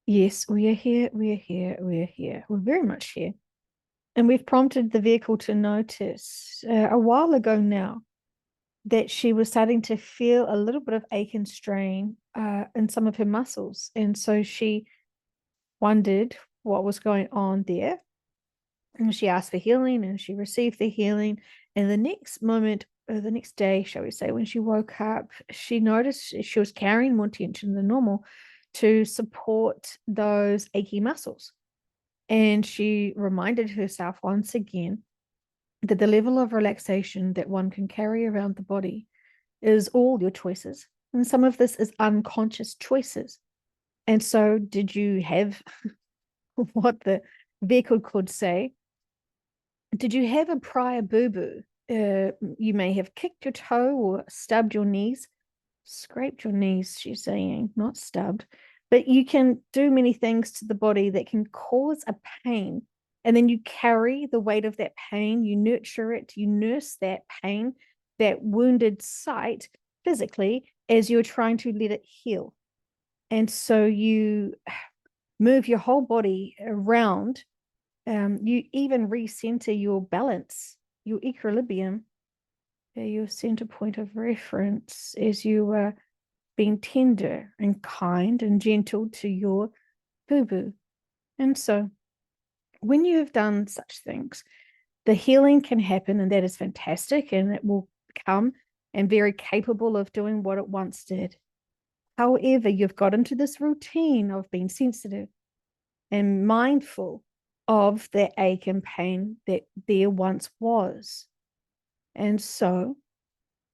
Yes, we are here, we are here, we are here. We're very much here. And we've prompted the vehicle to notice a while ago now that she was starting to feel a little bit of ache and strain in some of her muscles. And so she wondered what was going on there. And she asked for healing and she received the healing. And the next moment, or the next day, shall we say, when she woke up, she noticed she was carrying more tension than normal to support those achy muscles. And she reminded herself once again that the level of relaxation that one can carry around the body is all your choices. And some of this is unconscious choices. And so, did you have what the vehicle could say? Did you have a prior boo boo? You may have kicked your toe or stubbed your knees, scraped your knees, she's saying, not stubbed. But you can do many things to the body that can cause a pain. And then you carry the weight of that pain, you nurture it, you nurse that pain, that wounded site physically as you're trying to let it heal. And so you move your whole body around. You even recenter your balance, your equilibrium, your center point of reference as you are being tender and kind and gentle to your boo boo. And so, when you have done such things, the healing can happen, and that is fantastic, and it will come and very capable of doing what it once did. However, you've got into this routine of being sensitive and mindful of the ache and pain that there once was. And so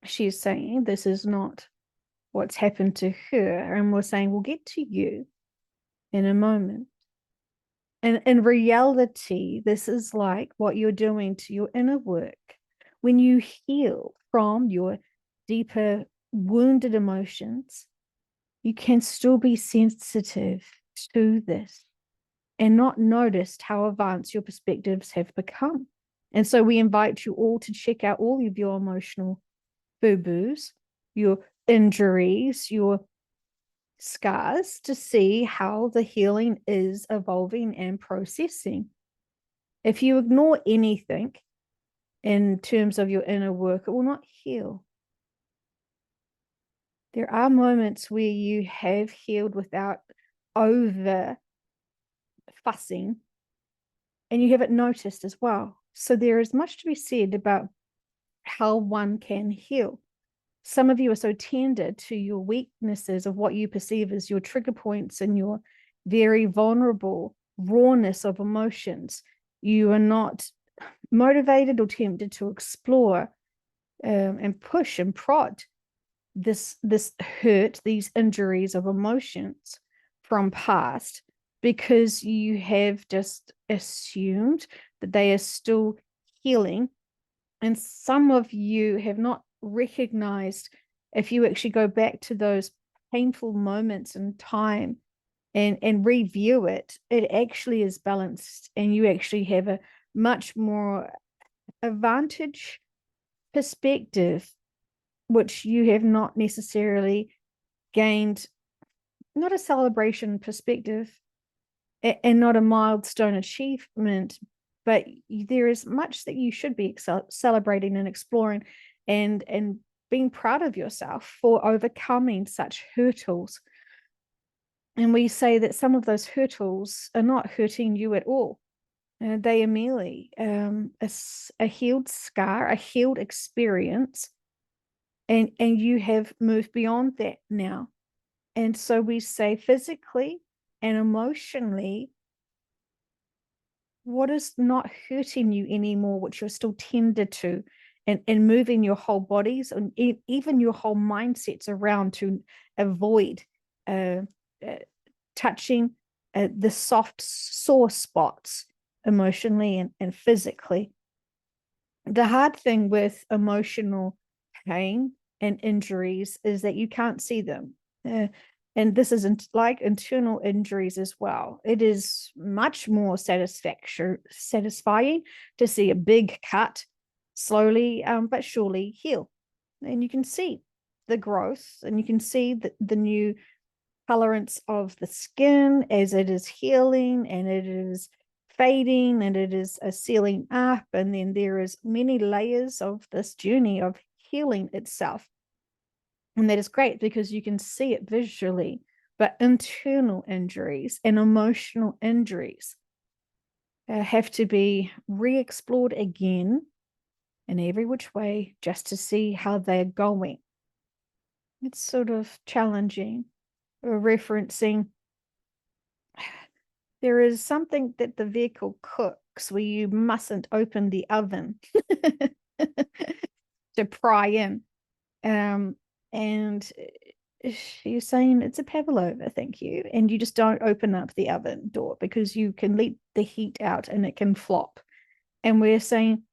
she's saying this is not what's happened to her. And we're saying we'll get to you in a moment. And in reality, this is like what you're doing to your inner work when you heal from your deeper wounded emotions. You can still be sensitive to this and not noticed how advanced your perspectives have become. And so we invite you all to check out all of your emotional boo-boos, your injuries, your scars, to see how the healing is evolving and processing. If you ignore anything in terms of your inner work, it will not heal. There are moments where you have healed without over fussing, and you haven't noticed as well. So there is much to be said about how one can heal. Some of you are so tender to your weaknesses of what you perceive as your trigger points and your very vulnerable rawness of emotions. You are not motivated or tempted to explore and push and prod this hurt, these injuries of emotions from past, because you have just assumed that they are still healing. And some of you have not recognized, if you actually go back to those painful moments in time and review it, it actually is balanced, and you actually have a much more advantage perspective, which you have not necessarily gained, not a celebration perspective and not a milestone achievement, but there is much that you should be celebrating and exploring and being proud of yourself for overcoming such hurdles. And we say that some of those hurdles are not hurting you at all. They are merely a healed scar, a healed experience, and you have moved beyond that now. And so we say physically and emotionally, what is not hurting you anymore, which you're still tender to, and moving your whole bodies and even your whole mindsets around to avoid uh, uh, touching the soft sore spots emotionally and physically. The hard thing with emotional pain and injuries is that you can't see them. And this isn't like internal injuries as well. It is much more satisfying to see a big cut slowly but surely heal. And you can see the growth, and you can see the new tolerance of the skin as it is healing and it is fading and it is sealing up. And then there is many layers of this journey of healing itself. And that is great because you can see it visually. But internal injuries and emotional injuries have to be re-explored again in every which way just to see how they're going. It's sort of challenging. Referencing, there is something that the vehicle cooks where you mustn't open the oven to pry in. And you're saying it's a pavlova, thank you. And you just don't open up the oven door because you can let the heat out and it can flop. And we're saying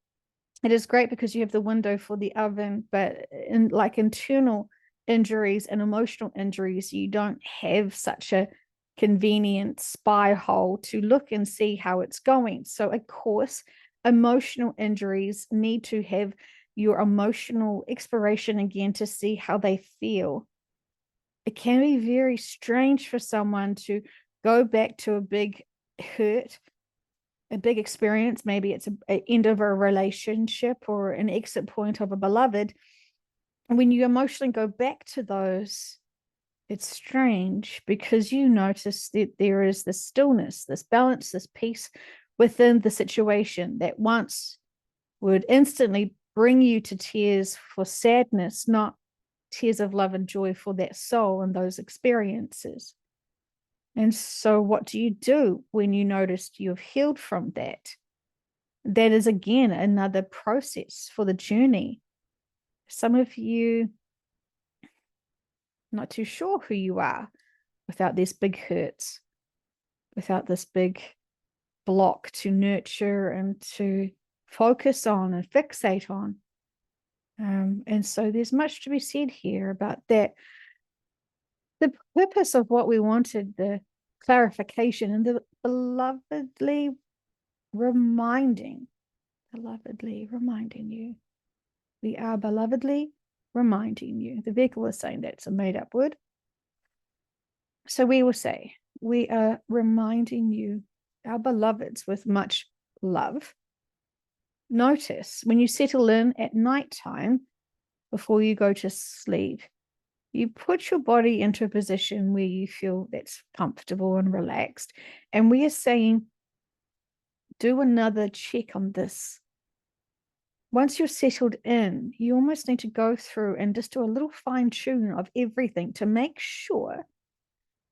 it is great because you have the window for the oven, but in like internal injuries and emotional injuries, you don't have such a convenient spy hole to look and see how it's going. So, of course, emotional injuries need to have your emotional exploration again to see how they feel. It can be very strange for someone to go back to a big hurt, a big experience. Maybe it's an end of a relationship or an exit point of a beloved. And when you emotionally go back to those, it's strange because you notice that there is this stillness, this balance, this peace within the situation that once would instantly bring you to tears for sadness, not tears of love and joy for that soul and those experiences. And so what do you do when you notice you've healed from that? That is, again, another process for the journey. Some of you not too sure who you are without these big hurts, without this big block to nurture and to focus on and fixate on. And so there's much to be said here about that. The purpose of what we wanted, the clarification and the belovedly reminding you. We are belovedly reminding you. The vehicle is saying that's a made-up word. So we will say, we are reminding you, our beloveds, with much love. Notice when you settle in at nighttime before you go to sleep, you put your body into a position where you feel that's comfortable and relaxed. And we are saying, do another check on this. Once you're settled in, you almost need to go through and just do a little fine tune of everything to make sure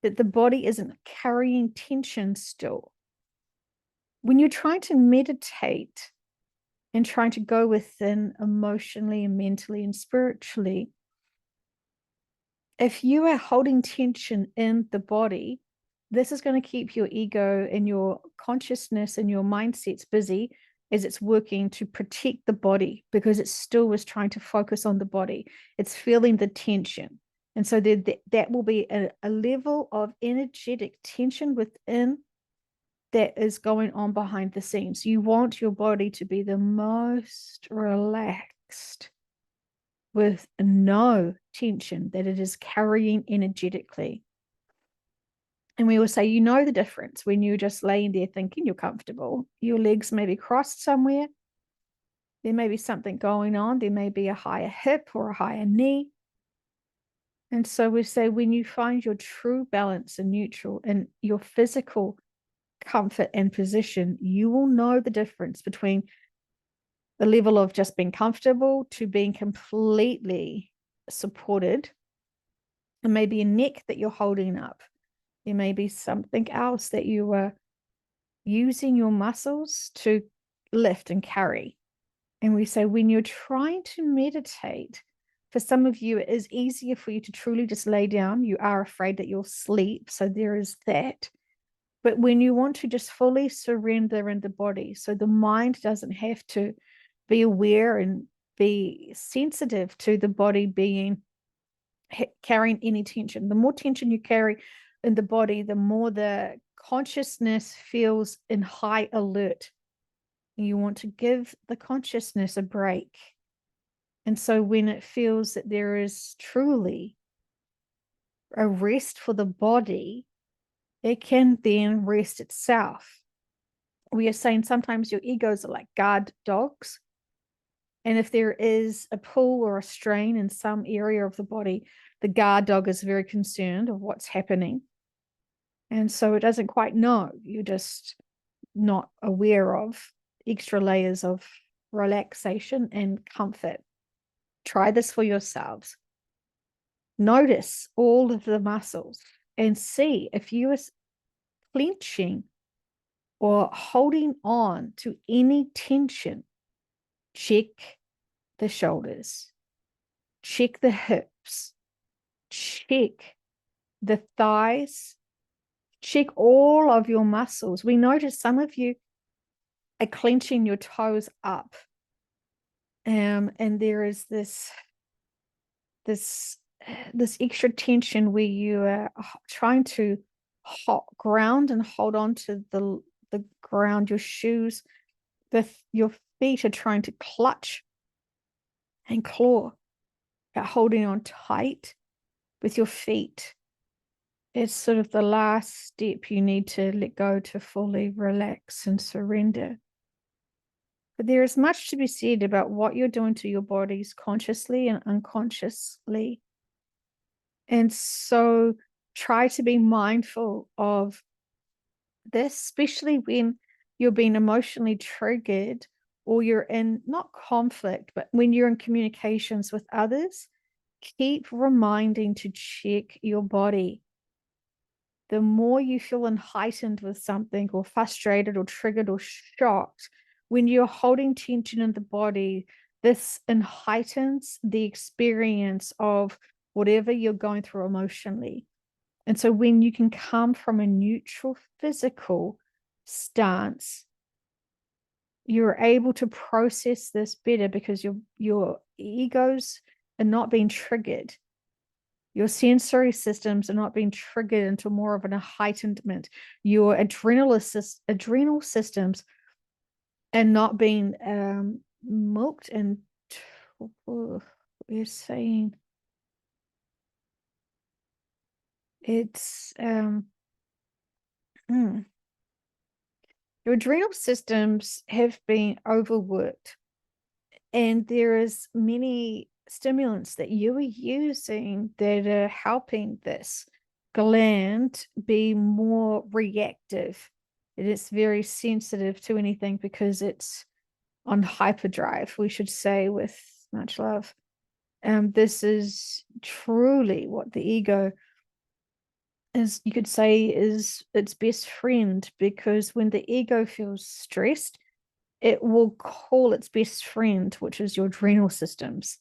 that the body isn't carrying tension still. When you're trying to meditate and trying to go within emotionally and mentally and spiritually, if you are holding tension in the body, this is going to keep your ego and your consciousness and your mindsets busy as it's working to protect the body because it still is trying to focus on the body. It's feeling the tension. And so that will be a level of energetic tension within that is going on behind the scenes. You want your body to be the most relaxed with no tension that it is carrying energetically. And we will say, you know the difference when you're just laying there thinking you're comfortable. Your legs may be crossed somewhere. There may be something going on. There may be a higher hip or a higher knee. And so we say, when you find your true balance and neutral in your physical comfort and position, you will know the difference between the level of just being comfortable to being completely supported. It may be a neck that you're holding up. There may be something else that you are using your muscles to lift and carry. And we say, when you're trying to meditate, for some of you, it is easier for you to truly just lay down. You are afraid that you'll sleep. So there is that. But when you want to just fully surrender in the body, so the mind doesn't have to be aware and be sensitive to the body being carrying any tension. The more tension you carry in the body, the more the consciousness feels in high alert. You want to give the consciousness a break. And so when it feels that there is truly a rest for the body, it can then rest itself. We are saying sometimes your egos are like guard dogs. And if there is a pull or a strain in some area of the body, the guard dog is very concerned of what's happening. And so it doesn't quite know. You're just not aware of extra layers of relaxation and comfort. Try this for yourselves. Notice all of the muscles and see if you are clenching or holding on to any tension. Check the shoulders, check the hips, check the thighs, check all of your muscles. We notice some of you are clenching your toes up. And there is this extra tension where you are trying to ground and hold on to the ground. Your shoes, your feet are trying to clutch and claw, but holding on tight with your feet. It's sort of the last step you need to let go to fully relax and surrender. But there is much to be said about what you're doing to your bodies consciously and unconsciously. And so try to be mindful of this, especially when you're being emotionally triggered or you're in not conflict, but when you're in communications with others. Keep reminding to check your body. The more you feel heightened with something or frustrated or triggered or shocked, when you're holding tension in the body, this heightens the experience of whatever you're going through emotionally. And so when you can come from a neutral physical stance, you're able to process this better because your egos are not being triggered. Your sensory systems are not being triggered into more of an heightenment. Your adrenal systems are not being milked and we're saying it's your adrenal systems have been overworked, and there is many stimulants that you are using that are helping this gland be more reactive. It is very sensitive to anything because it's on hyperdrive, we should say, with much love. This is truly what the ego is, you could say, is its best friend, because when the ego feels stressed, it will call its best friend, which is your adrenal systems.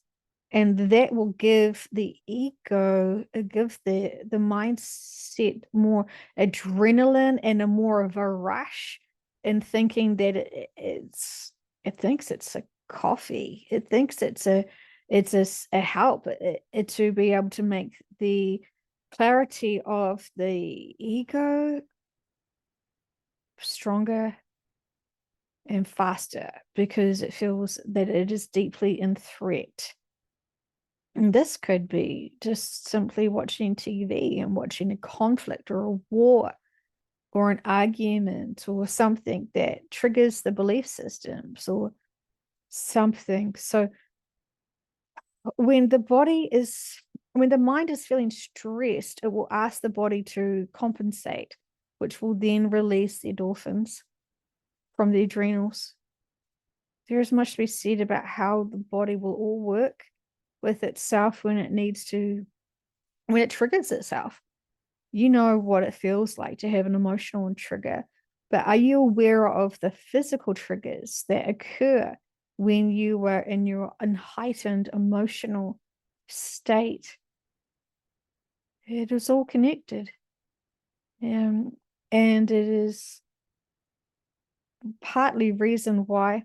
And that will give the ego, give the mindset more adrenaline and a more of a rush in thinking that it thinks it's a coffee. It thinks it's a help to be able to make the clarity of the ego stronger and faster because it feels that it is deeply in threat. And this could be just simply watching TV and watching a conflict or a war or an argument or something that triggers the belief systems or something. So when the mind is feeling stressed, it will ask the body to compensate, which will then release the endorphins from the adrenals. There is much to be said about how the body will all work with itself when it triggers itself. You know what it feels like to have an emotional trigger, but are you aware of the physical triggers that occur when you are in your heightened emotional state? It is all connected. And it is partly reason why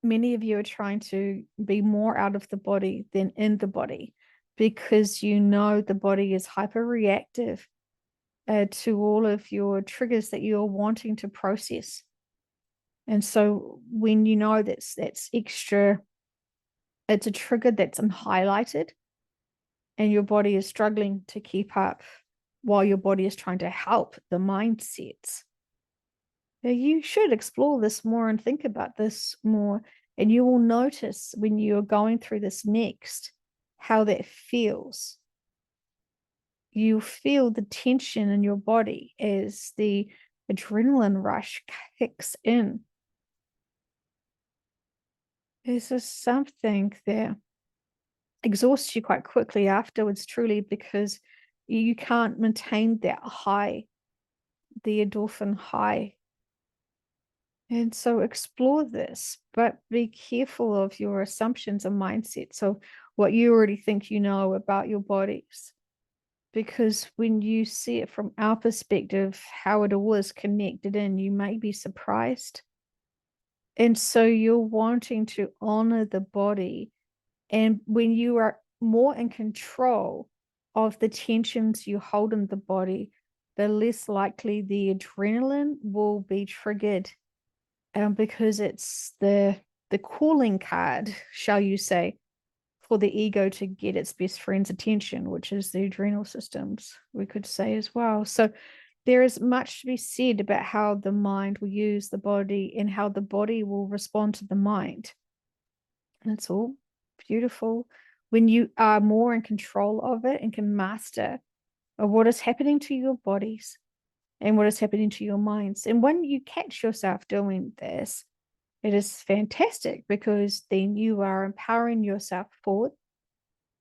many of you are trying to be more out of the body than in the body, because you know the body is hyper reactive to all of your triggers that you're wanting to process. And so when you know that's extra, it's a trigger that's unhighlighted, and your body is struggling to keep up while your body is trying to help the mindsets. Now, you should explore this more and think about this more, and you will notice when you're going through this next how that feels. You feel the tension in your body as the adrenaline rush kicks in. This is something that exhausts you quite quickly afterwards, truly, because you can't maintain that high, the endorphin high. And so explore this, but be careful of your assumptions and mindset. So what you already think you know about your bodies. Because when you see it from our perspective, how it all is connected in, you may be surprised. And so you're wanting to honor the body. And when you are more in control of the tensions you hold in the body, the less likely the adrenaline will be triggered, because it's the calling card, shall you say, for the ego to get its best friend's attention, which is the adrenal systems, we could say as well. So there is much to be said about how the mind will use the body and how the body will respond to the mind. And it's all beautiful when you are more in control of it and can master what is happening to your bodies and what is happening to your minds. And when you catch yourself doing this, it is fantastic, because then you are empowering yourself forward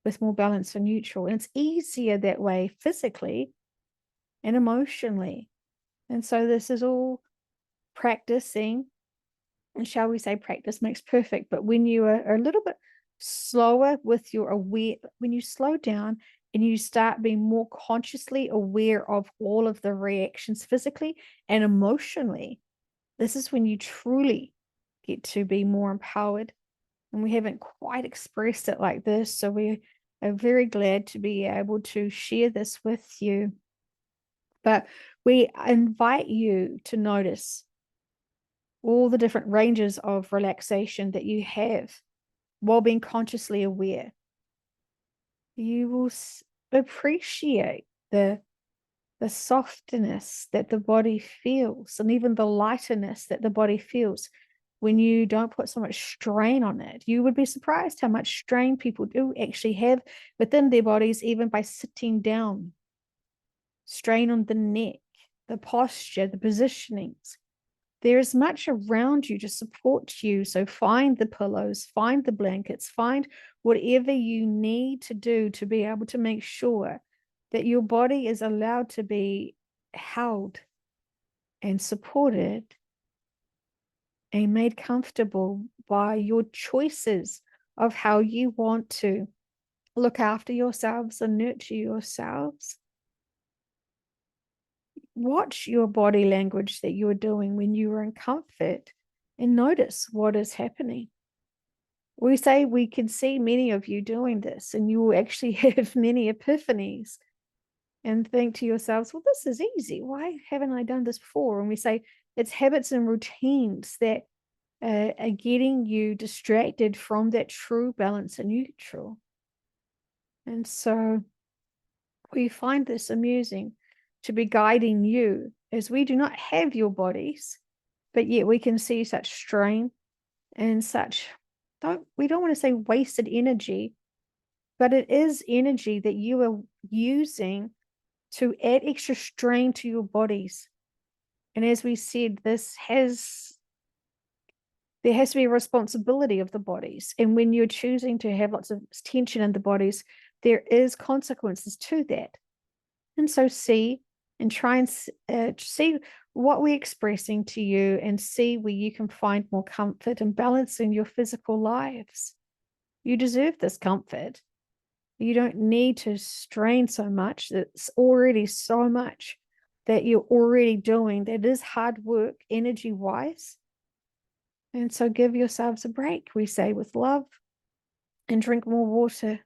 with more balance and neutral. And it's easier that way physically and emotionally. And so this is all practicing. And shall we say practice makes perfect. But when you are a little bit slower with your aware, when you slow down and you start being more consciously aware of all of the reactions physically and emotionally, this is when you truly get to be more empowered. And we haven't quite expressed it like this. So we are very glad to be able to share this with you. But we invite you to notice all the different ranges of relaxation that you have while being consciously aware. You will appreciate the softness that the body feels, and even the lightness that the body feels when you don't put so much strain on it. You would be surprised how much strain people do actually have within their bodies, even by sitting down. Strain on the neck, the posture, the positionings. There is much around you to support you. So find the pillows, find the blankets, find whatever you need to do to be able to make sure that your body is allowed to be held and supported and made comfortable by your choices of how you want to look after yourselves and nurture yourselves. Watch your body language that you are doing when you are in comfort and notice what is happening. We say we can see many of you doing this, and you will actually have many epiphanies and think to yourselves, well, this is easy. Why haven't I done this before? And we say it's habits and routines that are getting you distracted from that true balance and neutral. And so we find this amusing to be guiding you, as we do not have your bodies, but yet we can see such strain and such, we don't want to say wasted energy, but it is energy that you are using to add extra strain to your bodies. And as we said, there has to be a responsibility of the bodies. And when you're choosing to have lots of tension in the bodies, there is consequences to that. And so see and try and see what we're expressing to you, and see where you can find more comfort and balance in your physical lives. You deserve this comfort. You don't need to strain so much. It's already so much that you're already doing that is hard work energy-wise. And so give yourselves a break, we say, with love, and drink more water.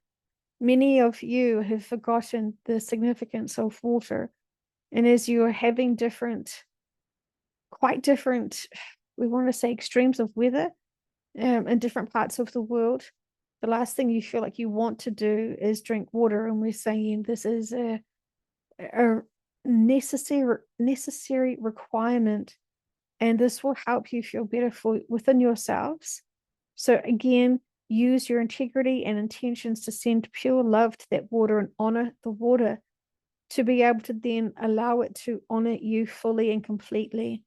Many of you have forgotten the significance of water. And as you are having quite different, we want to say extremes of weather in different parts of the world, the last thing you feel like you want to do is drink water. And we're saying this is a necessary requirement, and this will help you feel better within yourselves. So again, use your integrity and intentions to send pure love to that water and honor the water, to be able to then allow it to honor you fully and completely.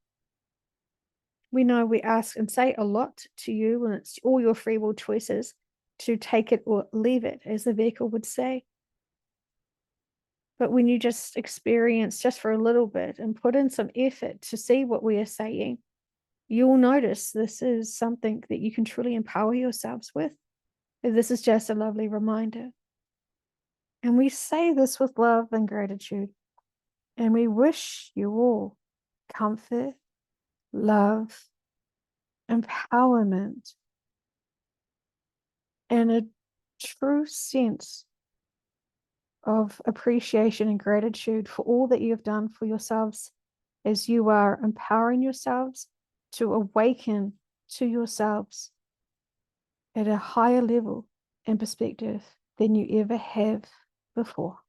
We know we ask and say a lot to you, and it's all your free will choices to take it or leave it, as the vehicle would say. But when you just experience just for a little bit and put in some effort to see what we are saying, you'll notice this is something that you can truly empower yourselves with. This is just a lovely reminder. And we say this with love and gratitude. And we wish you all comfort, love, empowerment, and a true sense of appreciation and gratitude for all that you have done for yourselves, as you are empowering yourselves to awaken to yourselves at a higher level and perspective than you ever have before.